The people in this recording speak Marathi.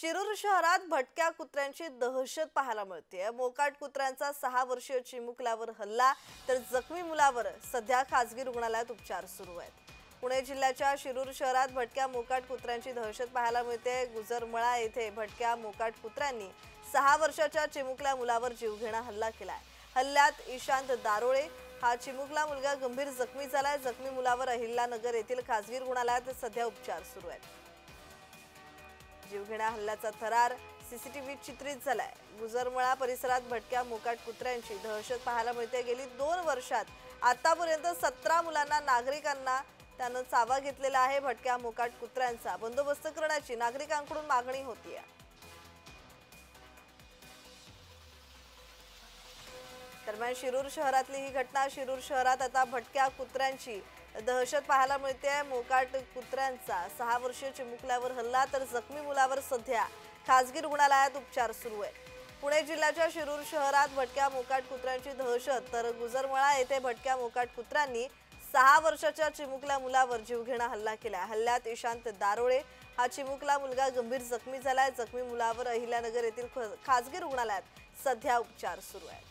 शिरूर शहरात भटक्या कुत्र्यांची दहशत पाहायला मिळते। मोकाट कुत्र्यांचा 6 वर्षीय चिमुकल्यावर हल्ला तर जखमी मुलावर सध्या खासगी रुग्णालयात उपचार सुरू आहेत। पुणे जिल्ह्याच्या शिरूर शहरात भटक्या मोकाट कुत्र्यांची दहशत पाहायला मिळते। गुजरमळा येथे भटक्या मोकाट कुत्र्यांनी 6 वर्षाच्या चिमुकल्या मुलावर जीवघेणा हल्ला केलाय। हल्ल्यात ईशांत दारोळे हा चिमुकला मुलगा गंभीर जखमी झालाय। जखमी मुलावर अहिल्यानगर येथील खासगी रुग्णालयात सध्या उपचार सुरू आहेत। जीवघेणा हल्ल्याचा थरार सीसीटीव्ही चित्रित झालाय। गुजरमळा परिसरात भटक्या मोकाट कुत्र्यांची दहशत पाहायला मिळते। गेली 2 वर्षात आतापर्यंत 17 मुलांना नागरिकांना त्यानं चावा घेतलेला आहे। भटक्या मोकाट कुत्र्यांचा बंदोबस्त करण्याची नागरिकांकडून मागणी होतीये। दरम्यान शिरूर शहरातली ही घटना। शिरूर शहरात आता भटक्या कुत्र्यांची दहशत पाहायला मिळते। मोकाट कुत्र्यांचा 6 वर्षीय चिमुकल्यावर हल्ला तर जखमी मुलावर सध्या खासगी रुग्णालयात उपचार सुरू आहेत। पुणे जिल्ह्याच्या शिरूर शहरात भटक्या मोकाट कुत्र्यांची दहशत तर गुजरमळा येथे भटक्या मोकाट कुत्र्यांनी 6 वर्षाच्या चिमुकल्या मुलावर जीवघेणा हल्ला केला। हल्ल्यात ईशांत दारोळे हा चिमुकला मुलगा गंभीर जखमी झालाय। जखमी मुलावर अहिल्यानगर येथील खासगी रुग्णालयात सध्या उपचार सुरू आहेत।